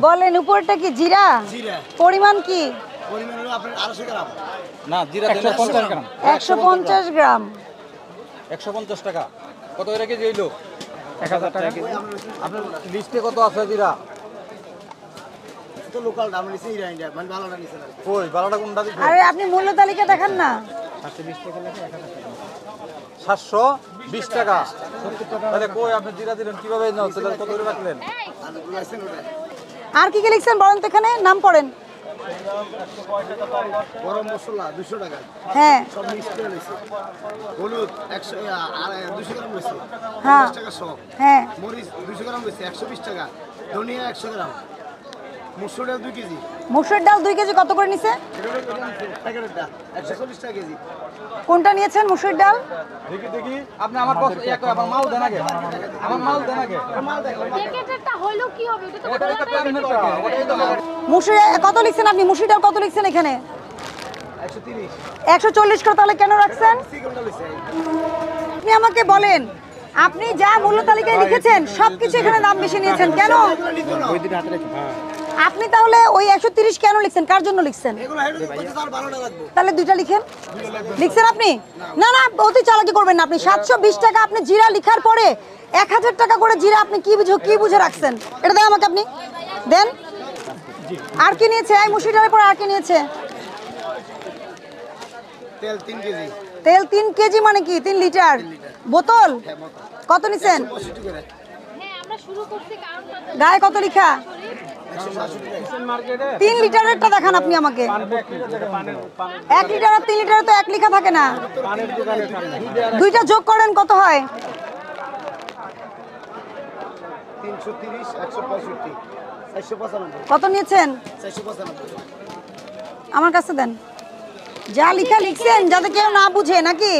বলেন উপরটা কি জিরা? পরিমাণ কি? পরিমাণ হলো আপনার 250 গ্রাম। না, জিরা 150 গ্রাম। 150 গ্রাম। 150 টাকা। কত করে কেজি হইলো? 1000 টাকা কেজি। আপনার লিস্টে কত আছে জিরা? তো লোকাল দাম নিছে ইন্ডিয়া, মানে ভালোটা নিছে না। কই ভালোটা কোনটা দিছে? আরে আপনি মূল্য তালিকা দেখান না। 720 টাকা লাগে 1000 টাকা। 720 টাকা। তাহলে কই আপনি জিরা দিলেন কিভাবে নাও? তাহলে কত করে রাখলেন? আর লাইসেন্স ওটা। আর কি কি লিখছেন বলেন তো, এখানে নাম পড়েন। গরম মশলা 200 টাকা। হ্যাঁ সব মিক্স করে নিছে। হলুদ 100 আর 200 গ্রাম নিছে। হ্যাঁ 50 টাকা সব। হ্যাঁ মরিচ 200 গ্রাম নিছে 120 টাকা। ধনিয়া 100 গ্রাম। মসুর ডাল 2 কেজি। মসুর ডাল 2 কেজি কত করে নিছে? এটা হলো প্যাকেটটা 140 টাকা কেজি। কোনটা নিয়েছেন মসুর ডাল? দেখি আপনি আমার আমার মাল দেন আগে। আমার মাল দেন আগে। প্যাকেটটা হলো কি হবে? এটা তো মুসুর কত লিখছেন আপনি? মুসুর ডাল কত লিখছেন এখানে? 130। 140 করে, তাহলে কেন রাখছেন? সিকমটা লইছে। আপনি আমাকে বলেন, আপনি যা মূল্য তালিকায় লিখেছেন সবকিছু এখানে দাম বেশি নিয়েছেন কেন? ওই দিন হাতে রেখে। আপনি তাহলে ওই 130 কেন লিখছেন? কার জন্য লিখছেন? এগুলো হেড 50 আর 12 টাকা লাগবে। তাহলে দুইটা লিখেন। লিখছেন আপনি? না না, অতি চালাকি করবেন না আপনি। 720 টাকা আপনি জিরা লিখার পরে 1000 টাকা করে জিরা আপনি কি বুঝে রাখছেন? এটা দেন আমাকে, আপনি দেন। আর কি নিয়েছে? এই মুসুর ডালের পর আর কি নিয়েছে? তেল 3 কেজি। তেল 3 কেজি মানে কি? 3 লিটার বোতল? কত নিছেন? 65 করে। হ্যাঁ, আমরা শুরু করছি কারণ গায়ে কত লিখা? 160 টাকা। 3 লিটারেরটা দেখান আপনি আমাকে। 1 লিটার আর 3 লিটারে তো 1 লিখা থাকে না। দুইটা যোগ করেন কত হয়? 330 165 495। কত নিয়েছেন? 495। আমার কাছে দেন। যা লিখা লিখছেন যাতে কেউ না বুঝে নাকি?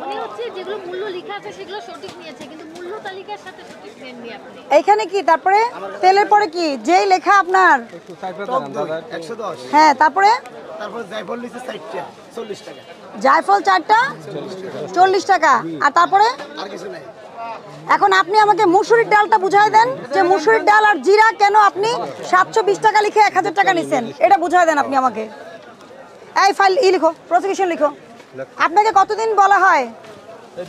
উনি হচ্ছে যেগুলো মূল্য লেখা আছে সেগুলো সঠিক নিয়েছে, কিন্তু মূল্য তালিকার সাথে সঠিক নেননি আপনি। এইখানে কি তারপরে তেলের পরে কি যেই লেখা আপনার? 110। হ্যাঁ তারপরে তারপর জায়ফল নিচে 60 40 টাকা। জায়ফল 4টা 40 টাকা। আর তারপরে আর কিছু নাই। এখন আপনি আমাকে মুসুরির ডালটা বুঝাই দেন যে মুসুরির ডাল আর জিরা কেন আপনি 720 টাকা লিখে 1000 টাকা নিছেন, এটা বুঝাই দেন আপনি আমাকে। এই ফাইল লিখো, প্রসিকিউশন লিখো। আপনাকে কতদিন বলা হয়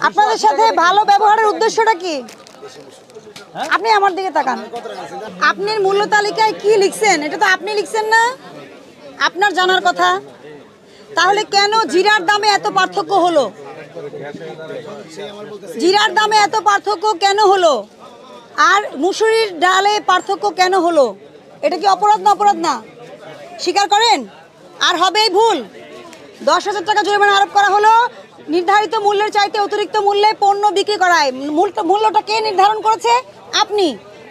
আপনাদের সাথে ভালো ব্যবহারের উদ্দেশ্যটা কি? আপনি আমার দিকে তাকান। আপনি মূল্য তালিকায় কি লিখছেন এটা তো আপনি লিখছেন না, আপনার জানার কথা। তাহলে কেন জিরার দামে এত পার্থক্য হলো? জিরার দামে এত পার্থক্য কেন হলো? আর মুসুরির ডালে পার্থক্য কেন হলো? এটা কি অপরাধ না? অপরাধ না স্বীকার করেন? আর হবে এই ভুল? 10,000 টাকা জরিমানা আরোপ করা হলো নির্ধারিত মূল্যের চাইতে অতিরিক্ত মূল্যে পণ্য বিক্রি করায়। মূল্যটা কে নির্ধারণ করেছে? আপনি।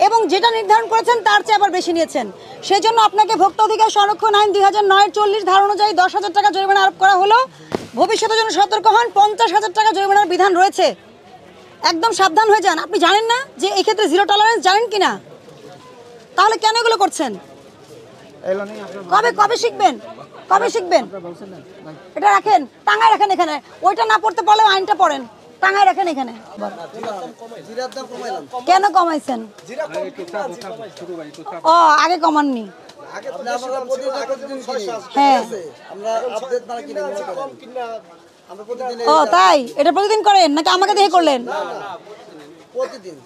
এবং যেটা নির্ধারণ করেছেন তার চেয়ে আবার বেশি নিয়েছেন। সেজন্য আপনাকে ভোক্তা অধিকার সংরক্ষণ আইন 2009-40 ধারা অনুযায়ী 10,000 টাকা জরিমানা আরোপ করা হলো। ভবিষ্যতে যেন সতর্ক হন, 50,000 টাকা জরিমানার বিধান রয়েছে। একদম সাবধান হয়ে যান। আপনি জানেন না যে এই ক্ষেত্রে জিরো টলারেন্স, জানেন কি না? তাহলে কেন এগুলো করছেন? কবে শিখবেন? কবে শিখবেন? এটা রাখেন, টাঙায় রাখেন এখানে। ওইটা না পড়তে পারলেও আইনটা পড়েন, টাঙায় রাখেন এখানে। জিরার দাম কমাইলাম। কেন কমাইছেন? জিরা ও আগে কমাননি। আগে তো প্রতিদিন 600 হ্যাঁ আমরা আপডেট না কিনে মনে করেন আমরা প্রতিদিন ও তাই? এটা প্রতিদিন করেন নাকি আমাকে দেখে করলেন? প্রতিদিন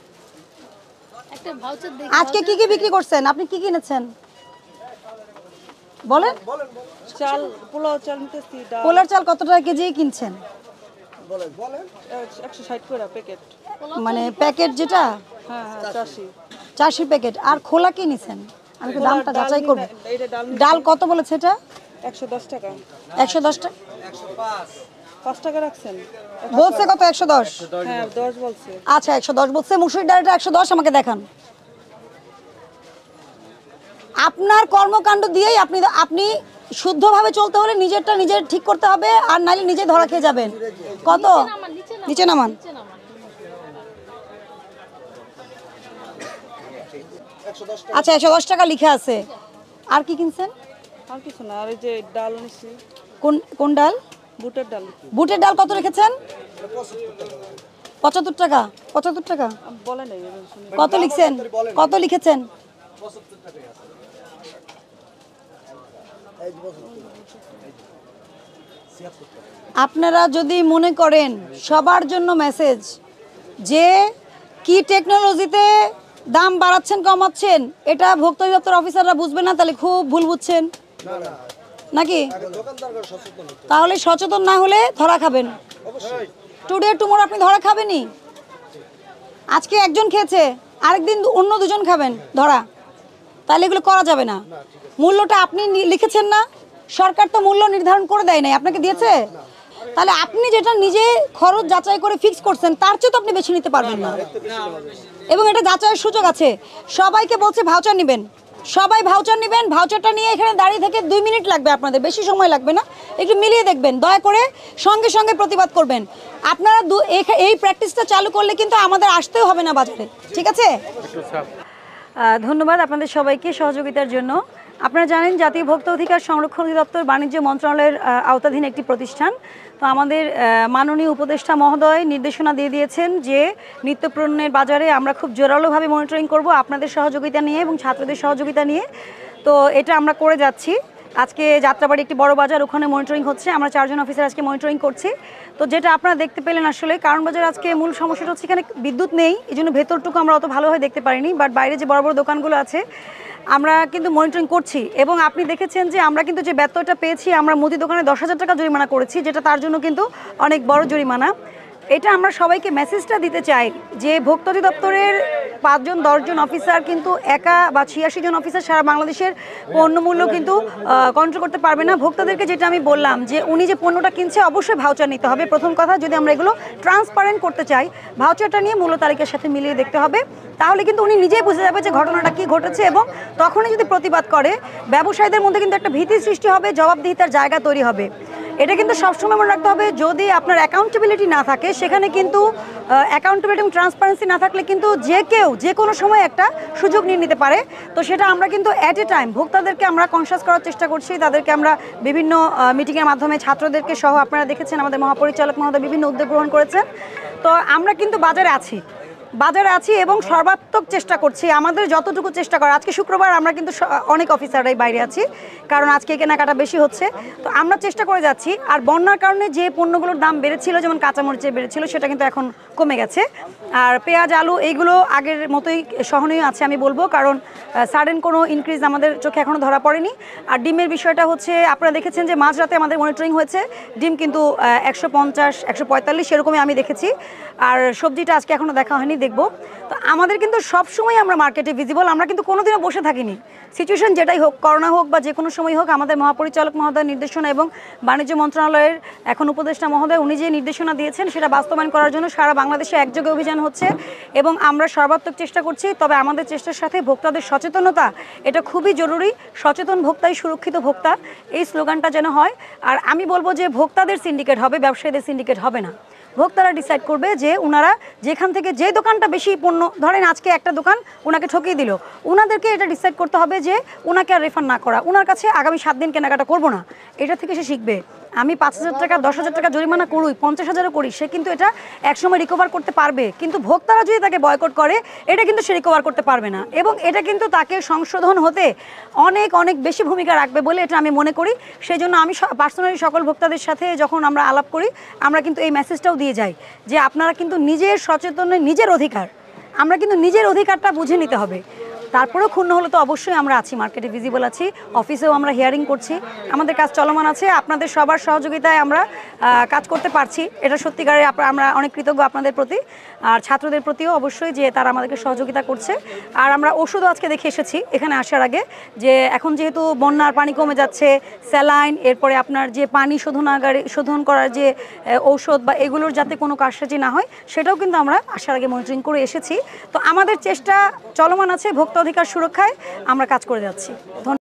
একটা ভাউচার দেখি। আজকে কি কি বিক্রি করছেন? আপনি কি কিনেছেন বলেন? চাল, পোলাও চাল নিতেছি, ডাল পোলার চাল কত টাকা কেজি কিনছেন? বলেন 160 করে প্যাকেট। মানে প্যাকেট যেটা? হ্যাঁ 84। 40 প্যাকেট। আর খোলা কি নিছেন? আমি একটু দামটা যাচাই করব। এটা ডাল ডাল কত বলেছে এটা? 110 টাকা। 110 টাকা 5 টাকা রাখছেন? বলছে কত? 110? হ্যাঁ 10 বলছে। আচ্ছা 110 বলছে। মুসুরির ডালটা 110 আমাকে দেখান। আপনার কর্মকাণ্ড দিয়েই আপনি শুদ্ধভাবে চলতে হলে নিজেরটা নিজের ঠিক করতে হবে, আর নাইলে নিজে ধরা খেয়ে যাবেন। কত? নিচে নামান। আচ্ছা 110 টাকা লিখে আছে। আর কি কিনছেন? আর কিছু না। আর এই যে ডাল নিছি। কোন ডাল? বুটের ডাল। বুটের ডাল কত রেখেছেন? 75 টাকা। 75 টাকা বলে নাই। কত লিখছেন? কত লিখেছেন? আপনারা যদি মনে করেন সবার জন্য মেসেজ যে কি টেকনোলজিতে দাম বাড়াচ্ছেন কমাচ্ছেন এটা ভোক্তা অধিদপ্তর অফিসাররা বুঝবে না, তাহলে খুব ভুল বুঝছেন নাকি? তাহলে সচেতন না হলে ধরা খাবেন। টুডে টুমোরো আপনি ধরা খাবেনই। আজকে একজন খেয়েছে, আরেকদিন অন্য দুজন খাবেন ধরা, তাহলে এগুলো করা যাবে না। মূল্যটা আপনি লিখেছেন না, সরকার তো মূল্য নির্ধারণ করে দেয় নাই, আপনাকে দিয়েছে। তাহলে আপনি যেটা নিজে খরচ যাচাই করে ফিক্স করছেন তার চেয়ে তো আপনি বেশি নিতে পারবেন না। এবং এটা যাচাইয়ের সুযোগ আছে। সবাইকে বলছে ভাউচার নেবেন, সবাই ভাউচার নেবেন। ভাউচারটা নিয়ে এখানে দাঁড়িয়ে থেকে 2 মিনিট লাগবে, আপনাদের বেশি সময় লাগবে না। একটু মিলিয়ে দেখবেন, দয়া করে সঙ্গে সঙ্গে প্রতিবাদ করবেন। আপনারা এই প্র্যাকটিসটা চালু করলে কিন্তু আমাদের আসতেও হবে না বাজারে, ঠিক আছে? ধন্যবাদ আপনাদের সবাইকে সহযোগিতার জন্য। আপনারা জানেন জাতীয় ভোক্তা অধিকার সংরক্ষণ অধিদপ্তর বাণিজ্য মন্ত্রণালয়ের আওতাধীন একটি প্রতিষ্ঠান। তো আমাদের মাননীয় উপদেষ্টা মহোদয় নির্দেশনা দিয়ে দিয়েছেন যে নিত্যপণ্যের বাজারে আমরা খুব জোরালোভাবে মনিটরিং করব আপনাদের সহযোগিতা নিয়ে এবং ছাত্রদের সহযোগিতা নিয়ে। তো এটা আমরা করে যাচ্ছি। আজকে যাত্রাবাড়ি একটি বড় বাজার, ওখানে মনিটরিং হচ্ছে। আমরা 4 জন অফিসার আজকে মনিটরিং করছি। তো যেটা আপনারা দেখতে পেলেন, আসলে কারণ বাজার আজকে মূল সমস্যাটা হচ্ছে এখানে বিদ্যুৎ নেই, এই জন্য ভেতরটুকু আমরা অত ভালোভাবে দেখতে পারিনি। বাট বাইরে যে বড় বড় দোকানগুলো আছে আমরা কিন্তু মনিটরিং করছি। এবং আপনি দেখেছেন যে আমরা কিন্তু যে ব্যত্যয়টা পেয়েছি, আমরা মুদি দোকানে 10,000 টাকা জরিমানা করেছি, যেটা তার জন্য কিন্তু অনেক বড় জরিমানা। এটা আমরা সবাইকে মেসেজটা দিতে চাই যে ভোক্তা অধিদপ্তরের 5-10 জন অফিসার কিন্তু একা বা 86 জন অফিসার সারা বাংলাদেশের পণ্যমূল্য কিন্তু কন্ট্রোল করতে পারবে না। ভোক্তাদেরকে যেটা আমি বললাম যে উনি যে পণ্যটা কিনছে অবশ্যই ভাউচার নিতে হবে। প্রথম কথা, যদি আমরা এগুলো ট্রান্সপারেন্ট করতে চাই, ভাউচারটা নিয়ে মূল্য তালিকার সাথে মিলিয়ে দেখতে হবে। তাহলে কিন্তু উনি নিজেই বুঝে যাবে যে ঘটনাটা কি ঘটেছে, এবং তখনই যদি প্রতিবাদ করে ব্যবসায়ীদের মধ্যে কিন্তু একটা ভীতি সৃষ্টি হবে, জবাবদিহিতার জায়গা তৈরি হবে। এটা কিন্তু সবসময় মনে রাখতে হবে, যদি আপনার অ্যাকাউন্টেবিলিটি না থাকে, সেখানে কিন্তু অ্যাকাউন্টেবিলিটি এবং ট্রান্সপারেন্সি না থাকলে কিন্তু যে কেউ যে কোনো সময় একটা সুযোগ নিয়ে নিতে পারে। তো সেটা আমরা কিন্তু অ্যাট এ টাইম ভোক্তাদেরকে আমরা কনসাস করার চেষ্টা করছি। তাদেরকে আমরা বিভিন্ন মিটিংয়ের মাধ্যমে ছাত্রদেরকে সহ, আপনারা দেখেছেন আমাদের মহাপরিচালক মহোদয় বিভিন্ন উদ্যোগ গ্রহণ করেছেন। তো আমরা কিন্তু বাজারে আছি এবং সর্বাত্মক চেষ্টা করছি, আমাদের যতটুকু চেষ্টা করা। আজকে শুক্রবার, আমরা কিন্তু অনেক অফিসাররাই বাইরে আছি, কারণ আজকে কেনাকাটা বেশি হচ্ছে। তো আমরা চেষ্টা করে যাচ্ছি। আর বন্যার কারণে যে পণ্যগুলোর দাম বেড়েছিল, যেমন কাঁচামরিচের বেড়েছিল, সেটা কিন্তু এখন কমে গেছে। আর পেঁয়াজ, আলু এইগুলো আগের মতোই সহনীয় আছে আমি বলবো, কারণ সাডেন কোনো ইনক্রিজ আমাদের চোখে এখনও ধরা পড়েনি। আর ডিমের বিষয়টা হচ্ছে, আপনারা দেখেছেন যে মাঝরাতে আমাদের মনিটরিং হয়েছে, ডিম কিন্তু 150, 145 এরকমই আমি দেখেছি। আর সবজিটা আজকে এখনও দেখা হয়নি, দেখবো। তো আমাদের কিন্তু সবসময় আমরা মার্কেটে ভিজিবল, আমরা কিন্তু কোনোদিনও বসে থাকিনি। সিচুয়েশন যেটাই হোক, করোনা হোক বা যে কোনো সময় হোক, আমাদের মহাপরিচালক মহোদয়ের নির্দেশনা এবং বাণিজ্য মন্ত্রণালয়ের এখন উপদেষ্টা মহোদয় উনি যে নির্দেশনা দিয়েছেন সেটা বাস্তবায়ন করার জন্য সারা বাংলাদেশে একযোগে অভিযান হচ্ছে এবং আমরা সর্বাত্মক চেষ্টা করছি। তবে আমাদের চেষ্টার সাথে ভোক্তাদের সচেতনতা, এটা খুবই জরুরি। সচেতন ভোক্তাই সুরক্ষিত ভোক্তা, এই স্লোগানটা যেন হয়। আর আমি বলবো যে ভোক্তাদের সিন্ডিকেট হবে, ব্যবসায়ীদের সিন্ডিকেট হবে না। ভোক্তারা ডিসাইড করবে যে ওনারা যেখান থেকে যে দোকানটা বেশি পণ্য, ধরেন আজকে একটা দোকান ওনাকে ঠকিয়ে দিল, ওনাদেরকে এটা ডিসাইড করতে হবে যে ওনাকে আর রেফার না করা, ওনার কাছে আগামী 7 দিন কেনাকাটা করবো না। এটা থেকে সে শিখবে। আমি 5,000 টাকা 10,000 টাকা জরিমানা করুই, 50,000ও করি, সে কিন্তু এটা একসময় রিকভার করতে পারবে। কিন্তু ভোক্তারা যদি তাকে বয়কট করে, এটা কিন্তু সে রিকভার করতে পারবে না, এবং এটা কিন্তু তাকে সংশোধন হতে অনেক অনেক বেশি ভূমিকা রাখবে বলে এটা আমি মনে করি। সেই জন্য আমি পার্সোনালি সকল ভোক্তাদের সাথে যখন আমরা আলাপ করি, আমরা কিন্তু এই মেসেজটাও দিয়ে যাই যে আপনারা কিন্তু নিজের সচেতনে নিজের অধিকার, আমরা কিন্তু নিজের অধিকারটা বুঝে নিতে হবে। তারপরেও ক্ষুণ্ণ হলে তো অবশ্যই আমরা আছি, মার্কেটে ভিজিবল আছি, অফিসেও আমরা হিয়ারিং করছি, আমাদের কাজ চলমান আছে। আপনাদের সবার সহযোগিতায় আমরা কাজ করতে পারছি, এটা সত্যিকারে আমরা অনেক কৃতজ্ঞ আপনাদের প্রতি, আর ছাত্রদের প্রতিও অবশ্যই যে তারা আমাদেরকে সহযোগিতা করছে। আর আমরা ওষুধও আজকে দেখে এসেছি এখানে আসার আগে, যে এখন যেহেতু বন্যার পানি কমে যাচ্ছে, স্যালাইন, এরপরে আপনার যে পানি শোধন করার যে ঔষধ বা এগুলোর যাতে কোনো কারসাজি না হয়, সেটাও কিন্তু আমরা আসার আগে মনিটরিং করে এসেছি। তো আমাদের চেষ্টা চলমান আছে, ভোক্তা অধিকার সুরক্ষায় আমরা কাজ করে যাচ্ছি। ধন্যবাদ।